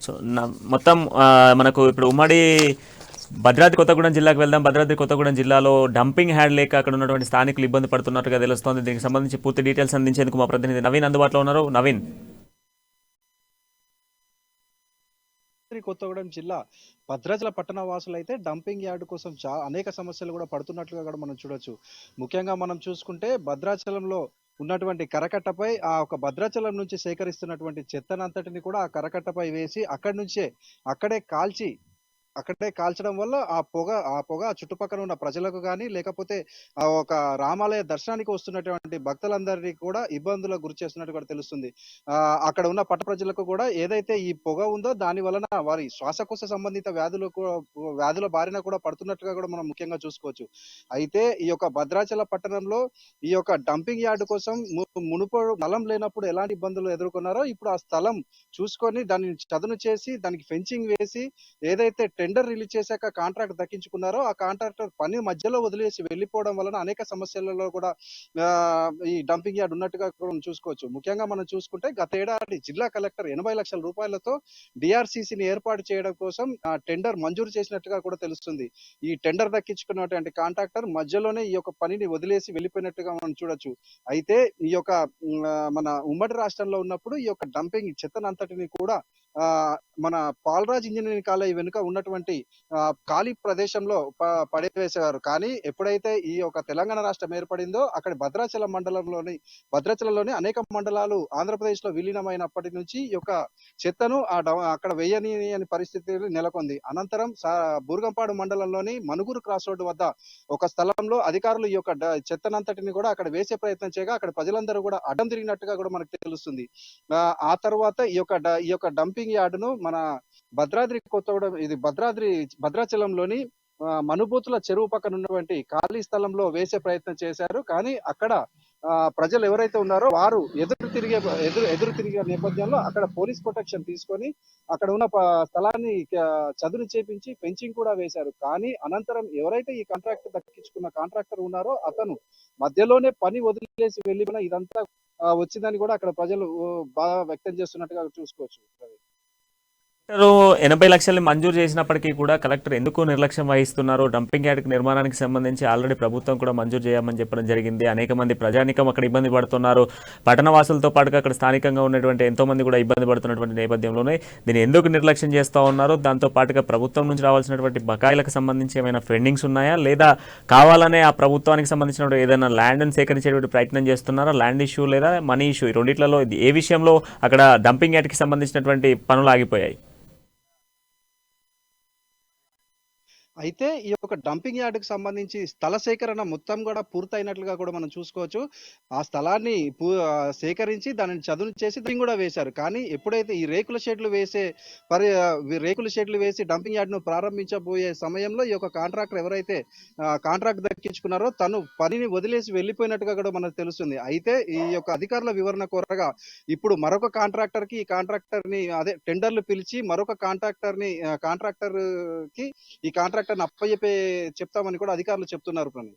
So మొత్తం మనకు ఇప్పుడు ఉమ్మడి భద్రాద్రి కొత్తగూడెం జిల్లాకు వెళ్దాం. భద్రాద్రి కొత్తగూడెం జిల్లాలో డంపింగ్ హ్యాడ్ లేక అక్కడ ఉన్నటువంటి స్థానికులు ఇబ్బంది పడుతున్నట్టుగా తెలుస్తోంది. దీనికి సంబంధించి పూర్తి డీటెయిల్స్ అందించేందుకు మా ప్రతినిధి నవీన్ అందుబాటులో ఉన్నారు. నవీన్. కొత్తగూడెం జిల్లా భద్రాచల పట్టణ వాసులైతే డంపింగ్ యార్డ్ కోసం అనేక సమస్యలు కూడా పడుతున్నట్లుగా కూడా మనం చూడొచ్చు. ముఖ్యంగా మనం చూసుకుంటే భద్రాచలంలో ఉన్నటువంటి కరకట్టపై ఆ ఒక భద్రాచలం నుంచి సేకరిస్తున్నటువంటి చెత్తనంతటిని కూడా ఆ కరకట్టపై వేసి అక్కడి నుంచే అక్కడే కాల్చి అక్కడే కాల్చడం వల్ల ఆ పొగ చుట్టుపక్కల ఉన్న ప్రజలకు గాని, లేకపోతే ఒక రామాలయ దర్శనానికి వస్తున్నటువంటి భక్తులందరినీ కూడా ఇబ్బందులకు గురి చేస్తున్నట్టు కూడా తెలుస్తుంది. అక్కడ ఉన్న పట్ట ప్రజలకు కూడా ఏదైతే ఈ పొగ ఉందో దాని వలన వారి శ్వాసకోశ సంబంధిత వ్యాధుల బారిన కూడా పడుతున్నట్టుగా కూడా మనం ముఖ్యంగా చూసుకోవచ్చు. అయితే ఈ యొక్క భద్రాచల పట్టణంలో ఈ యొక్క డంపింగ్ యార్డ్ కోసం మునుపు స్థలం లేనప్పుడు ఎలాంటి ఇబ్బందులు ఎదుర్కొన్నారో ఇప్పుడు ఆ స్థలం చూసుకొని దాన్ని చదును చేసి దానికి ఫెన్సింగ్ వేసి ఏదైతే టెండర్ రిలీజ్ చేశాక కాంట్రాక్ట్ దక్కించుకున్నారో ఆ కాంట్రాక్టర్ పని మధ్యలో వదిలేసి వెళ్ళిపోవడం వలన అనేక సమస్యలలో కూడా ఈ డంపింగ్ యార్డ్ ఉన్నట్టుగా కూడా మనం చూసుకోవచ్చు. ముఖ్యంగా మనం చూసుకుంటే గత ఏడాది జిల్లా కలెక్టర్ 80 లక్షల రూపాయలతో డిఆర్సిసిని ఏర్పాటు చేయడం కోసం టెండర్ మంజూరు చేసినట్టుగా కూడా తెలుస్తుంది. ఈ టెండర్ దక్కించుకున్నటువంటి కాంట్రాక్టర్ మధ్యలోనే ఈ యొక్క పనిని వదిలేసి వెళ్ళిపోయినట్టుగా మనం చూడొచ్చు. అయితే ఈ యొక్క మన ఉమ్మడి రాష్ట్రంలో ఉన్నప్పుడు ఈ యొక్క డంపింగ్ చెత్తనంతటిని కూడా ఆ మన పాల్రాజ్ ఇంజనీరింగ్ కాలేజ్ వెనుక ఉన్నటువంటి ఖాళీ ప్రదేశంలో పడేసేవారు. కానీ ఎప్పుడైతే ఈ యొక్క తెలంగాణ రాష్ట్రం ఏర్పడిందో అక్కడ భద్రాచలంలోని అనేక మండలాలు ఆంధ్రప్రదేశ్ లో విలీనమైనప్పటి నుంచి ఈ యొక్క చెత్తను అక్కడ వేయని అని పరిస్థితి నెలకొంది. అనంతరం బూర్గంపాడు మండలంలోని మనుగురు క్రాస్ రోడ్డు వద్ద ఒక స్థలంలో అధికారులు ఈ యొక్క చెత్తనంతటిని కూడా అక్కడ వేసే ప్రయత్నం చేయగా అక్కడ ప్రజలందరూ కూడా అడ్డం తిరిగినట్టుగా కూడా మనకు తెలుస్తుంది. ఆ తర్వాత ఈ యొక్క డంపింగ్ యార్డును మన భద్రాచలంలోని మనుబూతుల చెరువు పక్కన ఉన్నటువంటి ఖాళీ స్థలంలో వేసే ప్రయత్నం చేశారు. కానీ అక్కడ ప్రజలు ఎవరైతే ఉన్నారో వారు ఎదురు తిరిగే నేపథ్యంలో అక్కడ పోలీస్ ప్రొటెక్షన్ తీసుకొని అక్కడ ఉన్న స్థలాన్ని చదును చేపించి ఫెన్సింగ్ కూడా వేశారు. కానీ అనంతరం ఎవరైతే ఈ కాంట్రాక్ట్ దక్కించుకున్న కాంట్రాక్టర్ ఉన్నారో అతను మధ్యలోనే పని వదిలేసి వెళ్ళిపోయిన ఇదంతా వచ్చిందని కూడా అక్కడ ప్రజలు బాధ వ్యక్తం చేస్తున్నట్టుగా చూసుకోవచ్చు. కలెక్టరు 80 లక్షల్ని మంజూరు చేసినప్పటికీ కూడా కలెక్టర్ ఎందుకు నిర్లక్ష్యం వహిస్తున్నారు? డంపింగ్ యార్డ్ నిర్మాణానికి సంబంధించి ఆల్రెడీ ప్రభుత్వం కూడా మంజూరు చేయమని చెప్పడం జరిగింది. అనేక మంది ప్రజానికం అక్కడ ఇబ్బంది పడుతున్నారు. పట్టణవాసులతో పాటుగా అక్కడ స్థానికంగా ఉన్నటువంటి ఎంతో మంది కూడా ఇబ్బంది పడుతున్నటువంటి నేపథ్యంలోనే దీన్ని ఎందుకు నిర్లక్ష్యం చేస్తూ ఉన్నారు? దాంతో పాటుగా ప్రభుత్వం నుంచి రావాల్సినటువంటి బకాయిలకు సంబంధించి ఏమైనా పెండింగ్స్ ఉన్నాయా, లేదా కావాలనే ఆ ప్రభుత్వానికి సంబంధించిన ఏదైనా ల్యాండ్ని సేకరించేటువంటి ప్రయత్నం చేస్తున్నారా? ల్యాండ్ ఇష్యూ లేదా మనీ ఇష్యూ, ఈ రెండిట్లలో ఏ విషయంలో అక్కడ డంపింగ్ యార్డ్కి సంబంధించినటువంటి పనులు ఆగిపోయాయి? అయితే ఈ యొక్క డంపింగ్ యార్డ్‌కి సంబంధించి స్థల సేకరణ మొత్తం గూడా పూర్తయినట్లుగా కూడా మనం చూసుకోవచ్చు. ఆ స్థలాన్ని సేకరించి దానిని చదును చేసి దీన్ని గూడా వేశారు. కానీ ఎప్పుడైతే ఈ రేకుల షెడ్‌లు వేసి డంపింగ్ యార్డ్‌ను ప్రారంభించబోయే సమయంలో ఈ యొక్క కాంట్రాక్టర్ ఎవరైతే కాంట్రాక్ట్ దక్కించుకున్నారో తను పనిని వదిలేసి వెళ్ళిపోయినట్టుగా కూడా మనకు తెలుస్తుంది. అయితే ఈ యొక్క అధికారుల వివరణ కోరగా ఇప్పుడు మరొక కాంట్రాక్టర్‌కి ఈ కాంట్రాక్టర్‌ని అదే టెండర్‌లు పిలిచి మరొక కాంట్రాక్టర్‌కి ఈ కాంట్రాక్టర్‌ని చెప్తామని కూడా అధికారులు చెప్తున్నారు ప్రణయ్.